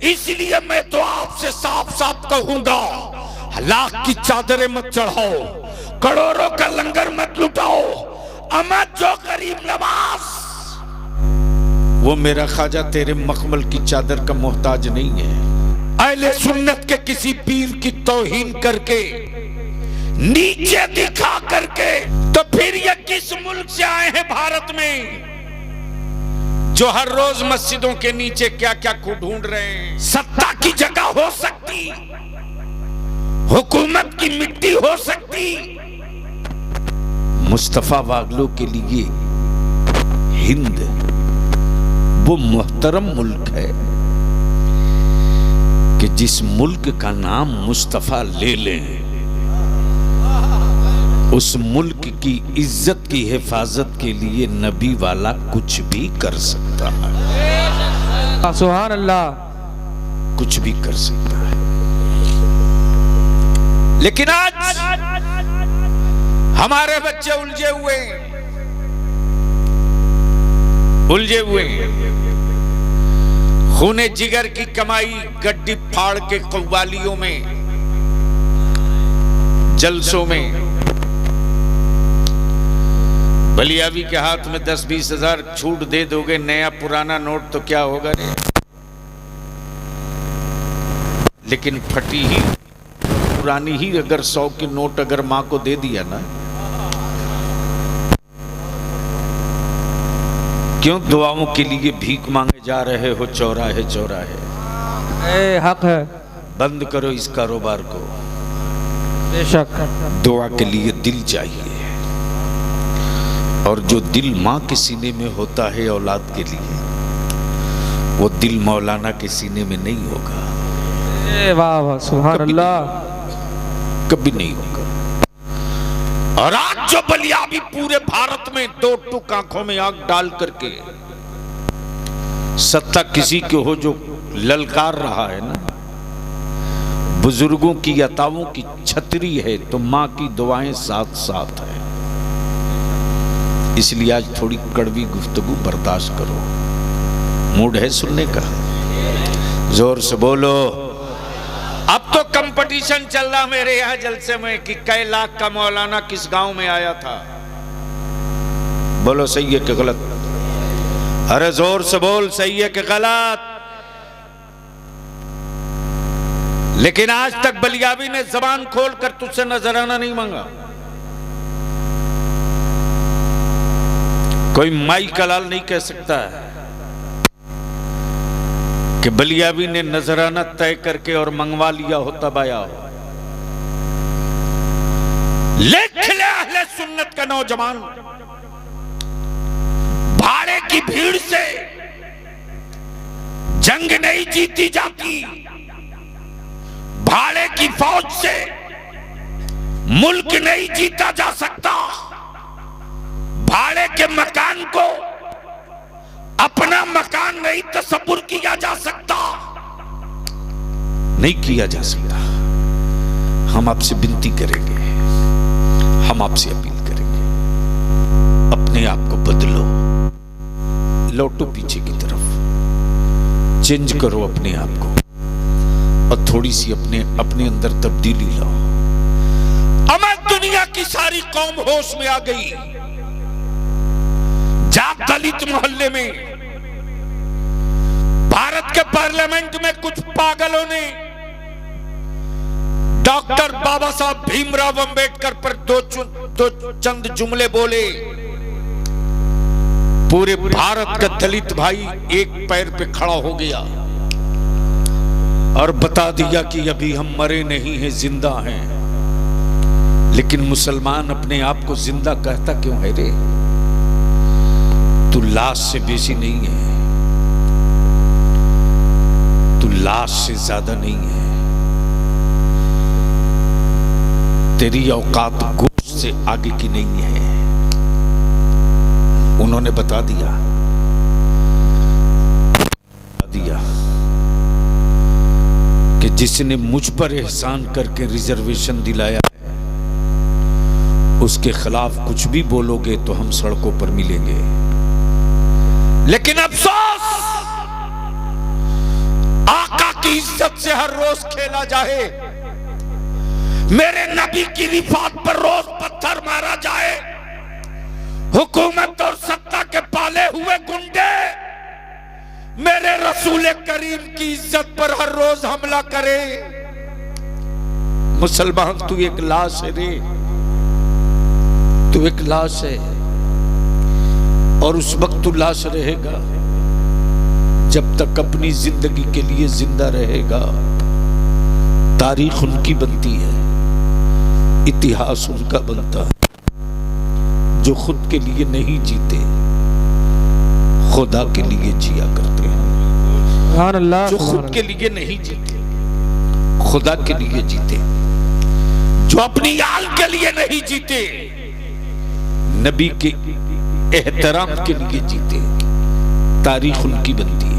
इसलिए मैं तो आपसे साफ साफ कहूंगा, लाख की चादरें मत चढ़ाओ, करोड़ों का लंगर मत लुटाओ, अमत जो गरीब नवाज, वो मेरा ख्वाजा तेरे मखमल की चादर का मोहताज नहीं है। अहले सुन्नत के किसी पीर की तौहीन करके, नीचे दिखा करके, तो फिर ये किस मुल्क से आए हैं भारत में, जो हर रोज मस्जिदों के नीचे क्या क्या को ढूंढ रहे हैं। सत्ता की जगह हो सकती, हुकूमत की मिट्टी हो सकती। मुस्तफा वागलो के लिए हिंद वो मुहतरम मुल्क है कि जिस मुल्क का नाम मुस्तफा ले लें, उस मुल्क की इज्जत की हिफाजत के लिए नबी वाला कुछ भी कर सकता है। सुभान अल्लाह, कुछ भी कर सकता है। लेकिन आज हमारे बच्चे उलझे हुए खूने जिगर की कमाई गड्डी फाड़ के कव्वालियों में, जलसों में, बलियावी के हाथ में 10-20 हजार छूट दे दोगे, नया पुराना नोट तो क्या होगा रे। लेकिन फटी ही पुरानी ही अगर 100 की नोट अगर मां को दे दिया ना, क्यों दुआओं के लिए भीख मांगे जा रहे हो चौराहे चौराहे। हक है, बंद करो इस कारोबार को। बेशक दुआ के लिए दिल चाहिए, और जो दिल माँ के सीने में होता है औलाद के लिए, वो दिल मौलाना के सीने में नहीं होगा। वाह वाह, सुभान अल्लाह, कभी नहीं होगा। और आज जो बलियाबी पूरे भारत में दो टुक आंखों में आग डाल करके सत्ता किसी के हो जो ललकार रहा है ना, बुजुर्गों की अताओं की छतरी है तो माँ की दुआएं साथ साथ है। इसलिए आज थोड़ी कड़वी गुफ्तगू बर्दाश्त करो। मूड है सुनने का? जोर से बोलो। अब तो कंपटीशन चल रहा मेरे यहां जलसे में कि कई लाख का मौलाना किस गांव में आया था। बोलो सही है कि गलत? अरे जोर से बोल, सही है कि गलत? लेकिन आज तक बलियावी ने जबान खोलकर तुझसे नजराना नहीं मांगा। कोई माई का लाल नहीं कह सकता है कि बलियावी ने नजराना तय करके और मंगवा लिया हो तब आया हो। लिख ले अहले सुन्नत का नौजवान, भाड़े की भीड़ से जंग नहीं जीती जाती, भाड़े की फौज से मुल्क नहीं जीता जा सकता, भाड़े के मकान को अपना मकान नहीं तसव्वुर किया जा सकता, नहीं किया जा सकता। हम आपसे विनती करेंगे, हम आपसे अपील करेंगे, अपने आप को बदलो, लौटो पीछे की तरफ, चेंज करो अपने आप को और थोड़ी सी अपने अंदर तब्दीली लाओ। अमर दुनिया की सारी कौम होश में आ गई। जाट दलित मोहल्ले में भारत के पार्लियामेंट में कुछ पागलों ने डॉक्टर बाबा साहब भीमराव अंबेडकर पर दो चंद जुमले बोले, पूरे भारत का दलित भाई एक पैर पे खड़ा हो गया और बता दिया कि अभी हम मरे नहीं हैं, जिंदा हैं। लेकिन मुसलमान अपने आप को जिंदा कहता क्यों है रे? तू लाश से बेसी नहीं है, तू लाश से ज्यादा नहीं है, तेरी औकात गोश्त से आगे की नहीं है। उन्होंने बता दिया कि जिसने मुझ पर एहसान करके रिजर्वेशन दिलाया है, उसके खिलाफ कुछ भी बोलोगे तो हम सड़कों पर मिलेंगे। लेकिन अफसोस, आका की इज्जत से हर रोज खेला जाए, मेरे नबी की रिफात पर रोज पत्थर मारा जाए, हुकूमत और सत्ता के पाले हुए गुंडे मेरे रसूल करीम की इज्जत पर हर रोज हमला करे। मुसलमान तू एक लाश है रे, तू एक लाश है, और उस वक्त तू लाश रहेगा जब तक अपनी जिंदगी के लिए जिंदा रहेगा। तारीख उनकी बनती है, इतिहास उनका बनता है जो खुद के लिए नहीं जीते, खुदा के लिए जिया करते हैं। सुभान अल्लाह। जो खुद के लिए नहीं जीते, खुदा के लिए जीते, जो अपनी आल के लिए नहीं जीते, नबी के एहतराम के लिए जीते। तारीख उनकी बनती है,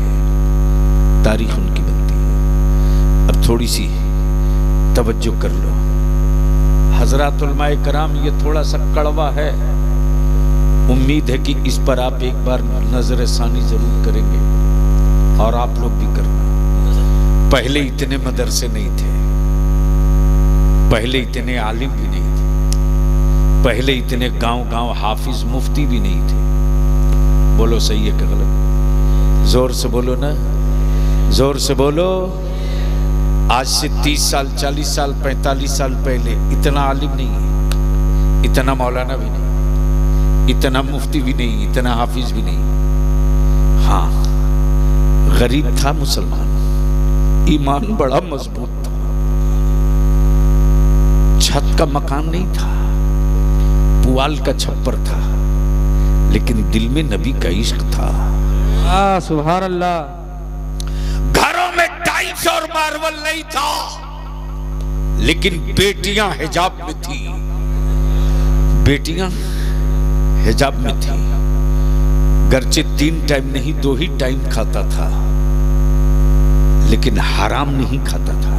तारीख उनकी बनती है। अब थोड़ी सी तवज्जो कर लो हजरात उलमाए कराम, ये थोड़ा सा कड़वा है, उम्मीद है कि इस पर आप एक बार नजर सानी जरूर करेंगे, और आप लोग भी करना। पहले इतने मदरसे नहीं थे, पहले इतने आलिम भी नहीं थे, पहले इतने गांव-गांव हाफिज मुफ्ती भी नहीं थे। बोलो सही है कि गलत? जोर से बोलो ना, जोर से बोलो। आज से 30 साल, 40 साल, 45 साल पहले इतना आलिम नहीं है, इतना मौलाना भी नहीं, इतना मुफ्ती भी नहीं, इतना हाफिज भी नहीं। हाँ, गरीब था मुसलमान, ईमान बड़ा मजबूत था, छत का मकान नहीं था, पुआल का छप्पर था, लेकिन दिल में नबी का इश्क था। सुभान अल्लाह। घरों में टाइल्स और मार्बल नहीं था, लेकिन बेटियां हिजाब में थी, बेटियां हिजाब में थी। गर्चे 3 टाइम नहीं 2 ही टाइम खाता था, लेकिन हराम नहीं खाता था,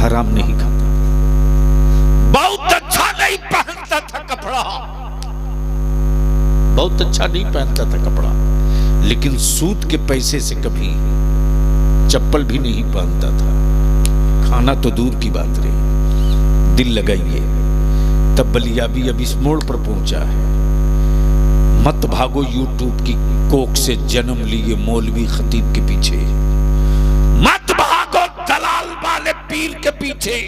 हराम नहीं खाता। बहुत अच्छा नहीं पहनता था कपड़ा, बहुत अच्छा नहीं पहनता था कपड़ा, लेकिन सूद के पैसे से कभी चप्पल भी नहीं पहनता था। खाना तो दूर की बात रही। दिल लगाइए, तब बलियाबी अब इस मोड़ पर पहुंचा है। मत भागो यूट्यूब की कोक से जन्म लिए मौलवी खतीब के पीछे, मत भागो दलाल वाले पीर के पीछे,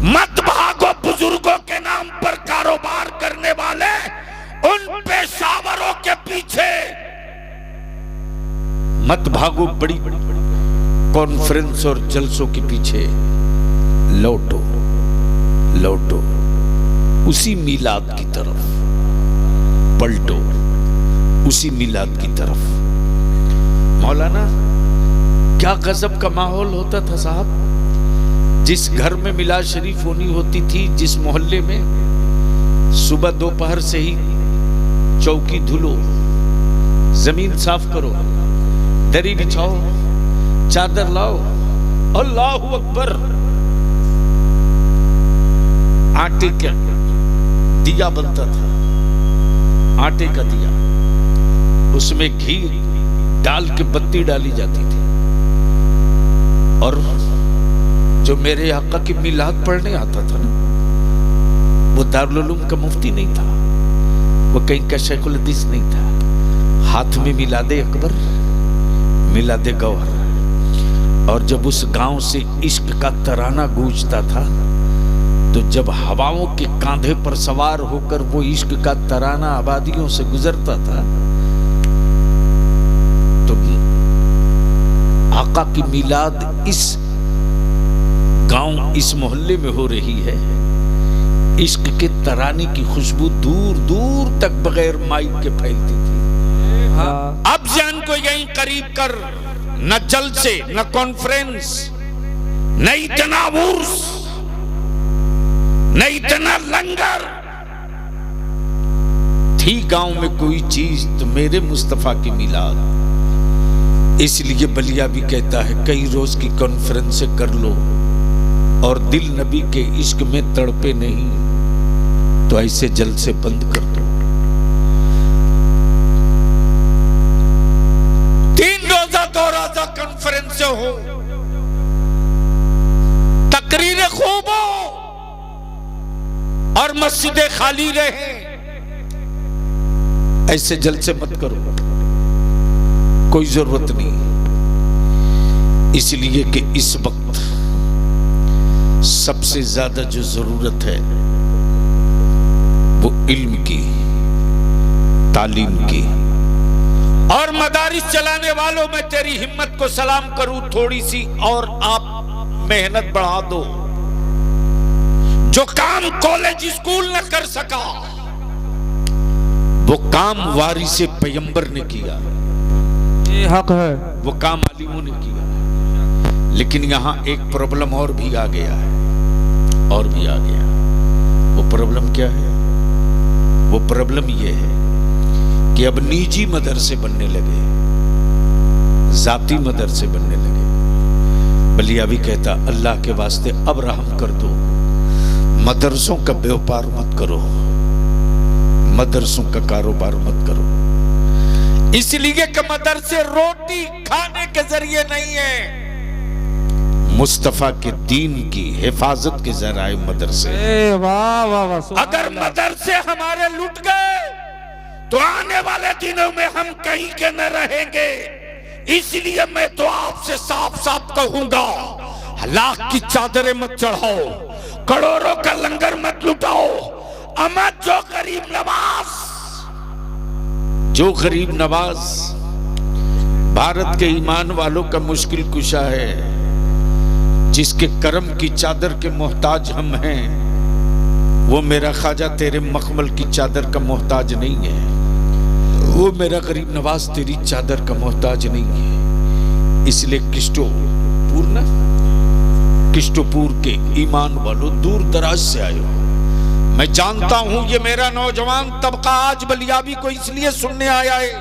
मत भागो बुजुर्गों के नाम पर कारोबार करने वाले उन पेशावरों के पीछे, मत भागो बड़ी कॉन्फ्रेंस और जलसों के पीछे। लौटो, लौटो उसी मिलाद की तरफ, पलटो उसी मिलाद की तरफ। मौलाना, क्या गजब का माहौल होता था साहब। जिस घर में मिलाद शरीफ होनी होती थी, जिस मोहल्ले में, सुबह दोपहर से ही चौकी धुलो, जमीन साफ करो, दरी बिछाओ, चादर लाओ, अल्लाहु अकबर। आटे का दिया बनता था, आटे का दिया, उसमें घी डाल के बत्ती डाली जाती थी। और जो मेरे आका की मिलाद पढ़ने आता था ना, वो दारुल उलूम का मुफ्ती नहीं था, वो कहीं का शेखुल हदीस नहीं था। हाथ में मिलादे अकबर, मिलादे गौहर। और जब उस गांव से इश्क का तराना गूंजता था, तो जब हवाओं के कांधे पर सवार होकर वो इश्क का तराना आबादियों से गुजरता था, तो आका की मिलाद इस गांव, इस मोहल्ले में हो रही है। इश्क के तराने की खुशबू दूर दूर तक बगैर माइक के फैलती थी। अब जान को यहीं करीब कर, न जलसे, न कॉन्फ्रेंस, न इतना उर्स, न इतना लंगर थी गांव में कोई चीज तो मेरे मुस्तफा की मिलाद। इसलिए बलिया भी कहता है, कई रोज की कॉन्फ्रेंस कर लो और दिल नबी के इश्क में तड़पे नहीं, तो ऐसे जल से बंद कर दो। 3 रोजा 2 रोजा कॉन्फ्रेंस से हो, तकरीरें खूब हो और मस्जिदें खाली रहे, ऐसे जलसे मत करो, कोई जरूरत नहीं। इसलिए कि इस वक्त सबसे ज्यादा जो जरूरत है वो इल्म की, तालीम की। और मदारिस चलाने वालों में तेरी हिम्मत को सलाम करूं, थोड़ी सी और आप मेहनत बढ़ा दो। जो काम कॉलेज स्कूल न कर सका वो काम वारिसे पैगंबर ने किया, ये हक है। वो काम आलिमों ने किया। लेकिन यहां एक प्रॉब्लम और भी आ गया है, और भी आ गया। वो प्रॉब्लम क्या है? वो प्रॉब्लम ये है कि अब निजी मदरसे बनने लगे, जाती मदरसे बनने लगे। बलिया भी कहता अल्लाह के वास्ते अब रहम कर दो, मदरसों का व्यापार मत करो, मदरसों का कारोबार मत करो। इसलिए कि मदरसे रोटी खाने के जरिए नहीं है, मुस्तफा के दीन की हिफाजत के जराए मदरसे। वाह वाह वाह। अगर मदरसे हमारे लुट गए तो आने वाले दिनों में हम कहीं के न रहेंगे। इसलिए मैं तो आपसे साफ साफ कहूंगा, लाख की चादरें मत चढ़ाओ, करोड़ों का लंगर मत लुटाओ। अमत जो गरीब नवाज, जो गरीब नवाज भारत के ईमान वालों का मुश्किल कुशा है, जिसके करम की चादर के मोहताज हम हैं, वो मेरा ख्वाजा तेरे मखमल की चादर का मोहताज नहीं है। वो मेरा गरीब नवाज तेरी चादर का मोहताज नहीं है। इसलिए किस्टोपुर के ईमान वालों, दूर दराज से आए हो। मैं जानता हूं ये मेरा नौजवान तबका आज बलियाबी को इसलिए सुनने आया है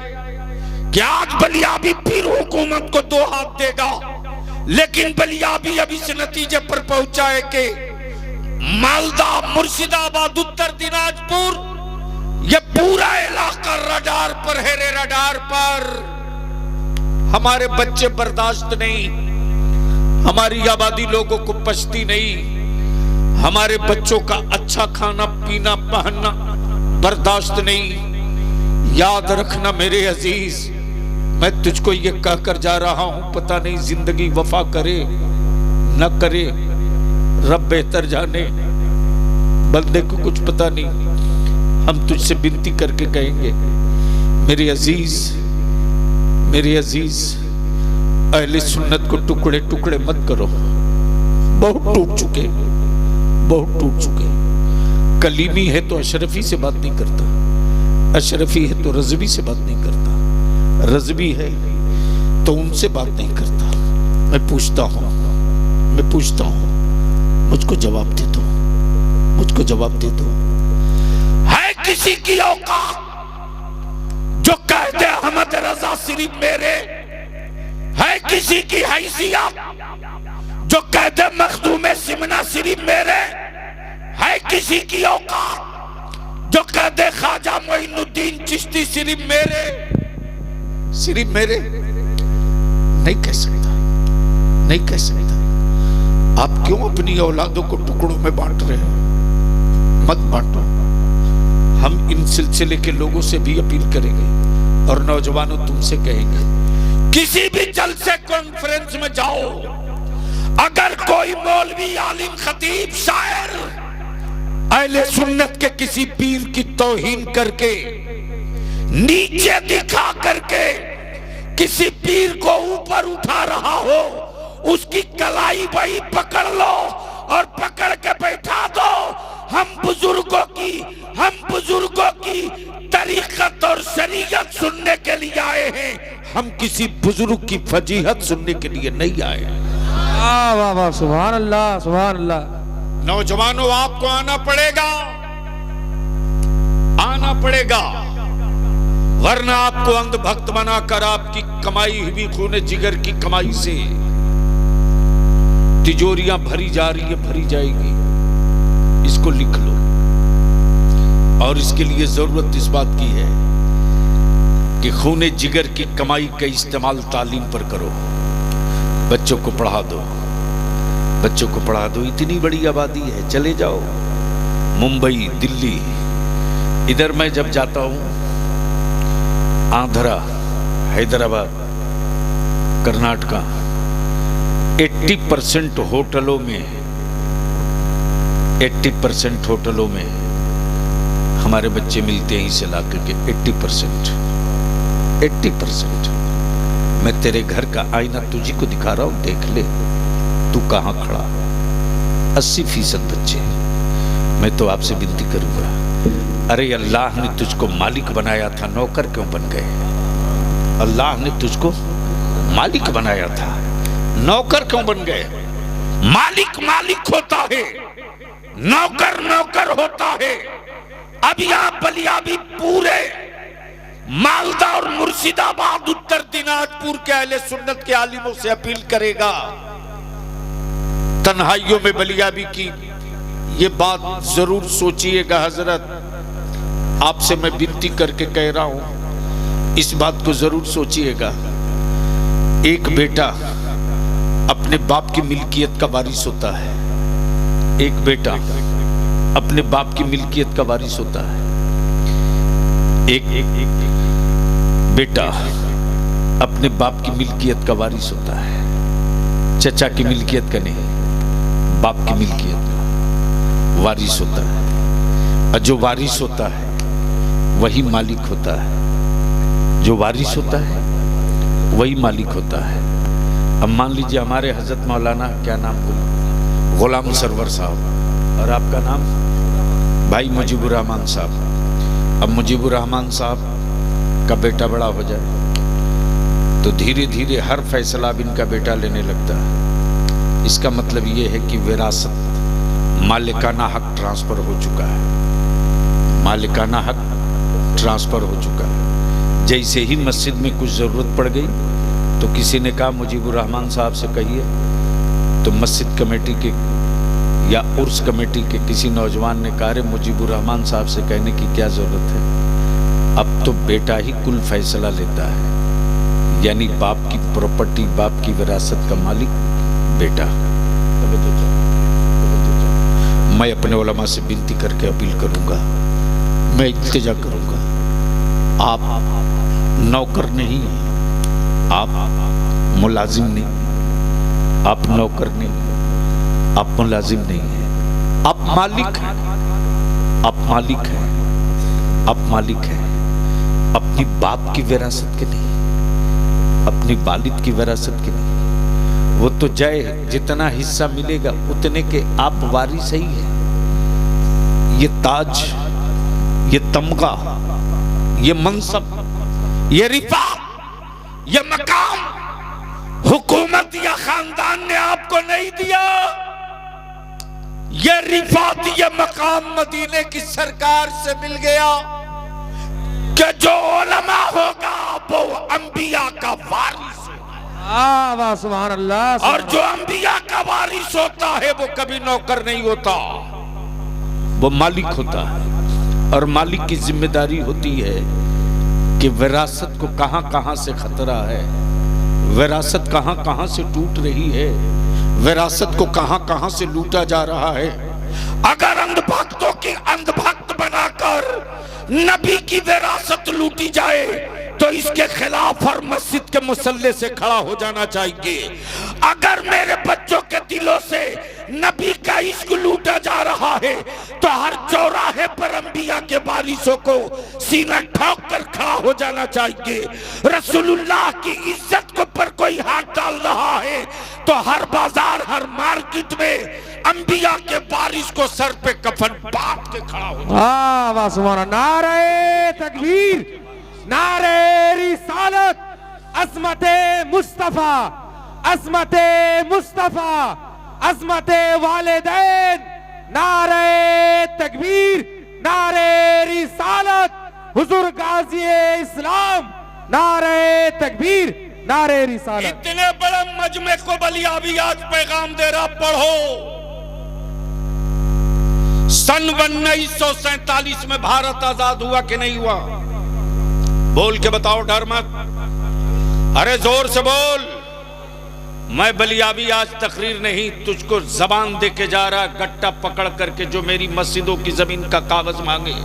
कि आज बलियाबी फिर हुकूमत को दो हाथ देगा। लेकिन बलियाबी अब इस नतीजे पर पहुंचा है कि मालदा, मुर्शिदाबाद, उत्तर दिनाजपुर, ये पूरा इलाका रडार पर है, रडार पर। हमारे बच्चे बर्दाश्त नहीं, हमारी आबादी लोगों को पछती नहीं, हमारे बच्चों का अच्छा खाना पीना पहनना बर्दाश्त नहीं। याद रखना मेरे अजीज, मैं तुझको ये कहकर जा रहा हूं, पता नहीं जिंदगी वफा करे न करे, रब बेहतर जाने, बंदे को कुछ पता नहीं। हम तुझसे विनती करके कहेंगे मेरे अजीज अहले सुन्नत को टुकड़े टुकड़े मत करो। बहुत टूट चुके। कलीमी है तो अशरफी से बात नहीं करता, अशरफी है तो रज़वी से बात नहीं करता, रज़वी है तो उनसे बात नहीं करता। मैं पूछता हूं, मुझको जवाब दे दो। है किसी की औकात जो कहते अहमद रजा सिर्फ मेरे? है किसी की हैसियत जो कहते मखदूम सिमना सिर्फ मेरे? है किसी की औकात जो कहते ख्वाजा मोइनुद्दीन चिश्ती सिर्फ मेरे? नहीं कह सकता। आप क्यों अपनी औलादों को टुकड़ों में बांट रहे हो? मत बांटो। हम इन सिलसिले के लोगों से भी अपील करेंगे और नौजवानों तुमसे कहेंगे, किसी भी जलसे कॉन्फ्रेंस में जाओ, अगर कोई मौलवी, आलिम, खतीब, शायर अहले सुन्नत के किसी पीर की तौहीन करके, नीचे दिखा करके किसी पीर को ऊपर उठा रहा हो, उसकी कलाई बही पकड़ लो और पकड़ के बैठा दो। हम बुजुर्गों की तरीकत और शरीयत सुनने के लिए आए हैं, हम किसी बुजुर्ग की फजीहत सुनने के लिए नहीं आए हैं। वाह वाह, सुभान अल्लाह, सुभान अल्लाह। नौजवानों, आपको आना पड़ेगा, वरना आपको अंधभक्त बनाकर आपकी कमाई हुई खूने जिगर की कमाई से तिजोरियां भरी जा रही है, भरी जाएगी। इसको लिख लो। और इसके लिए जरूरत इस बात की है कि खूने जिगर की कमाई का इस्तेमाल तालीम पर करो, बच्चों को पढ़ा दो, बच्चों को पढ़ा दो। इतनी बड़ी आबादी है, चले जाओ मुंबई, दिल्ली। इधर मैं जब जाता हूं, आंध्रा, हैदराबाद, कर्नाटका, 80% होटलों में, 80% होटलों में हमारे बच्चे मिलते हैं इसे ला करके। 80%। मैं तेरे घर का आईना तुझी को दिखा रहा हूं, देख ले तू कहां खड़ा। 80% बच्चे। मैं तो आपसे विनती करूंगा, अरे अल्लाह ने तुझको मालिक बनाया था, नौकर क्यों बन गए? अल्लाह ने तुझको मालिक बनाया था, नौकर क्यों बन गए? मालिक मालिक होता है, नौकर नौकर होता है। अब यहां बलिया भी पूरे मालदा और मुर्शिदाबाद, उत्तर दिनाजपुर के अहले सुन्नत के आलिमों से अपील करेगा, तन्हाइयों में बलियाबी की ये बात जरूर सोचिएगा। हजरत, आपसे मैं विनती करके कह रहा हूं, इस बात को जरूर सोचिएगा। एक बेटा अपने बाप की मिल्कियत का वारिस होता है, एक बेटा अपने बाप की मिल्कियत का वारिस होता है। एक बेटा अपने बाप की मिल्कियत का वारिस होता है, चचा की मिल्कियत का नहीं, बाप की मिल्कियत का वारिस होता है। और जो वारिस होता है वही मालिक होता है, जो वारिस होता है वही मालिक होता है। अब मान लीजिए हमारे हजरत मौलाना, क्या नाम बोले, गुलाम सरवर साहब, और आपका नाम भाई मुजीबुर रहमान साहब। अब मुजीबुर रहमान साहब का बेटा बड़ा हो जाए तो धीरे धीरे हर फैसला अब इनका बेटा लेने लगता है। इसका मतलब ये है कि विरासत, मालिकाना हक ट्रांसफर हो चुका है, मालिकाना हक ट्रांसफर हो चुका है। जैसे ही मस्जिद में कुछ जरूरत पड़ गई तो किसी ने कहा मुजीबुर रहमान साहब से कहिए, तो मस्जिद कमेटी के या उर्स कमेटी के किसी नौजवान ने कहा, मुजीबुर रहमान साहब से कहने की क्या जरूरत है, अब तो बेटा ही कुल फैसला लेता है। यानी बाप की प्रॉपर्टी, बाप की विरासत का मालिक बेटा। मैं अपने उलमा से विनती करके अपील करूंगा, मैं इल्तिजा करूंगा, आप नौकर नहीं, आप मुलाजिम नहीं, आप नौकर नहीं, आप मुलाजिम नहीं है, आप मालिक हैं, आप मालिक हैं, आप मालिक हैं। अपनी बाप की विरासत के नहीं, अपनी वालिद की विरासत के नहीं। वो तो जाए, जितना हिस्सा मिलेगा उतने के आप वारिस ही हैं। ये ताज, ये तमगा, ये मनसब, ये रिफा, ये मकाम हुकूमत या खानदान ने आपको नहीं दिया। ये रिफात, ये मकाम मदीने की सरकार से मिल गया कि जो उलमा होगा वो अंबिया का वारिस होगा। वाह, सुभान अल्लाह। और जो अंबिया का वारिस होता है वो कभी नौकर नहीं होता, वो मालिक होता है। और मालिक की जिम्मेदारी होती है कि विरासत को कहां कहां से खतरा है, विरासत कहां कहां से टूट रही है, विरासत को कहां कहां से लूटा जा रहा है। अगर अंधभक्तों की अंधभक्त बनाकर नबी की विरासत लूटी जाए तो इसके खिलाफ हर मस्जिद के मुसल्ले से खड़ा हो जाना चाहिए। अगर मेरे बच्चों के दिलों से नबी का इश्क लूटा जा रहा है तो हर चौराहे पर अंबिया के वारिसों को सीना ठोक कर खड़ा हो जाना चाहिए। रसूलुल्लाह की इज्जत को पर कोई हाथ डाल रहा है तो हर बाजार, हर मार्केट में अंबिया के वारिस को सर पे कफन बांध के खड़ा हो जाए। वाह, सुभान अल्लाह। नारे तकबीर, नारे रिसालत, अज़मते मुस्तफा, अज़मते मुस्तफा, अज़मते वालिदैन। नारे तकबीर, नारे रिसालत, हुजूर गाज़ी इस्लाम। नारे तकबीर, नारे रिसालत। इतने बड़े मजमे को बलिया भी आज पैगाम दे रहा, पढ़ो। सन 1947 में भारत आजाद हुआ कि नहीं हुआ? बोल के बताओ, डर मत, अरे जोर से बोल। मैं बलियाबी आज तकरीर नहीं, तुझको जबान दे के जा रहा, गट्टा पकड़ करके जो मेरी मस्जिदों की जमीन का कागज मांगे,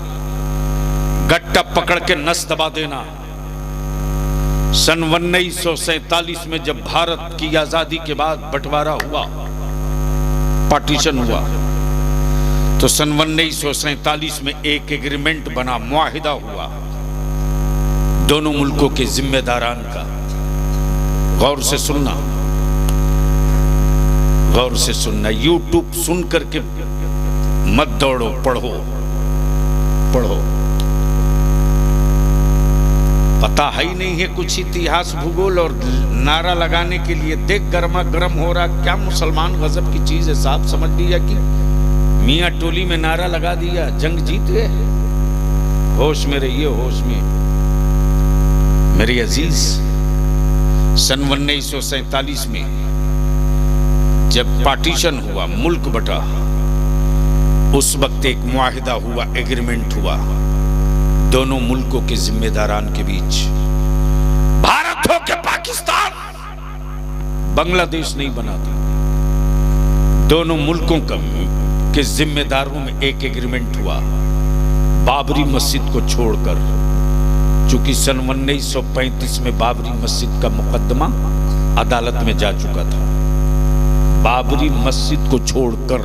गट्टा पकड़ के नस दबा देना। सन 1947 में जब भारत की आजादी के बाद बंटवारा हुआ, पार्टीशन हुआ, तो सन 1947 में एक एग्रीमेंट बना, मुआहिदा हुआ दोनों मुल्कों के जिम्मेदारान का। गौर से सुनना, गौर से सुनना, यूट्यूब सुन करके मत दौड़ो, पढ़ो पढ़ो। पता है ही नहीं है कुछ इतिहास भूगोल, और नारा लगाने के लिए देख गर्मा गर्म हो रहा। क्या मुसलमान गजब की चीज है साहब, समझ लिया कि मियाँ टोली में नारा लगा दिया, जंग जीत गए। होश में रहिए, होश में मेरे अजीज। सन 1947 में जब पार्टीशन हुआ, मुल्क बटा, उस वक्त एक मुआहिदा हुआ, एग्रीमेंट हुआ दोनों मुल्कों के जिम्मेदारान के बीच। भारत हो के पाकिस्तान, बांग्लादेश नहीं बनाती, दोनों मुल्कों के जिम्मेदारों में एक एग्रीमेंट हुआ बाबरी मस्जिद को छोड़कर। चूंकि सन 1935 में बाबरी मस्जिद का मुकदमा अदालत में जा चुका था, बाबरी मस्जिद को छोड़कर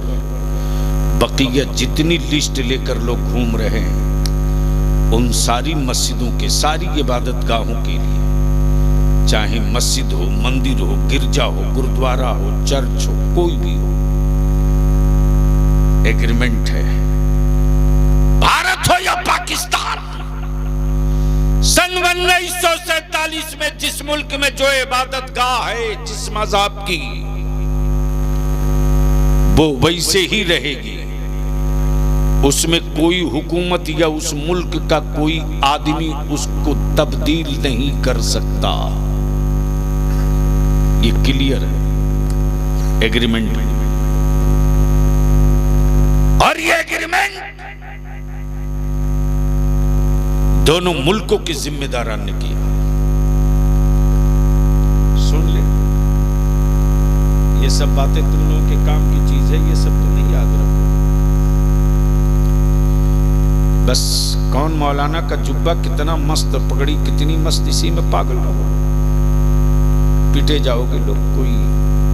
बकिया जितनी लिस्ट लेकर लोग घूम रहे हैं, उन सारी मस्जिदों के, सारी इबादत गाहों के लिए, चाहे मस्जिद हो, मंदिर हो, गिरजा हो, गुरुद्वारा हो, चर्च हो, कोई भी हो, एग्रीमेंट है। भारत हो या पाकिस्तान, सन 1947 में जिस मुल्क में जो इबादत गाह है, जिस मज़हब की, वो वैसे ही रहेगी। उसमें कोई हुकूमत या उस मुल्क का कोई आदमी उसको तब्दील नहीं कर सकता। ये क्लियर है एग्रीमेंट में। और ये एग्रीमेंट दोनों मुल्कों के जिम्मेदारान ने किया। सुन ले, ये सब बातें तुम लोगों के काम की चीज है, ये सब तो नहीं याद रखो। बस कौन मौलाना का जुब्बा कितना मस्त, पगड़ी कितनी मस्त, इसी में पागल रहो, पीटे जाओगे लोग, कोई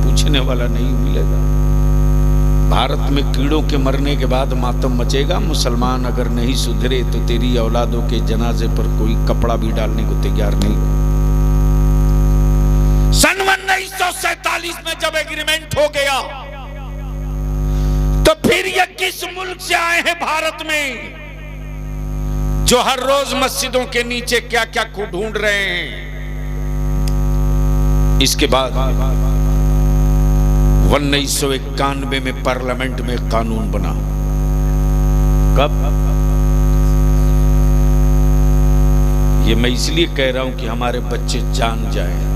पूछने वाला नहीं मिलेगा। भारत में कीड़ों के मरने के बाद मातम मचेगा। मुसलमान अगर नहीं सुधरे तो तेरी औलादों के जनाजे पर कोई कपड़ा भी डालने को तैयार नहीं। सन 1947 में जब एग्रीमेंट हो गया, तो फिर ये किस मुल्क से आए हैं भारत में, जो हर रोज मस्जिदों के नीचे क्या क्या ढूंढ रहे हैं। इसके बाद 1991 में पार्लियामेंट में कानून बना। कब? ये मैं इसलिए कह रहा हूं कि हमारे बच्चे जान जाएं।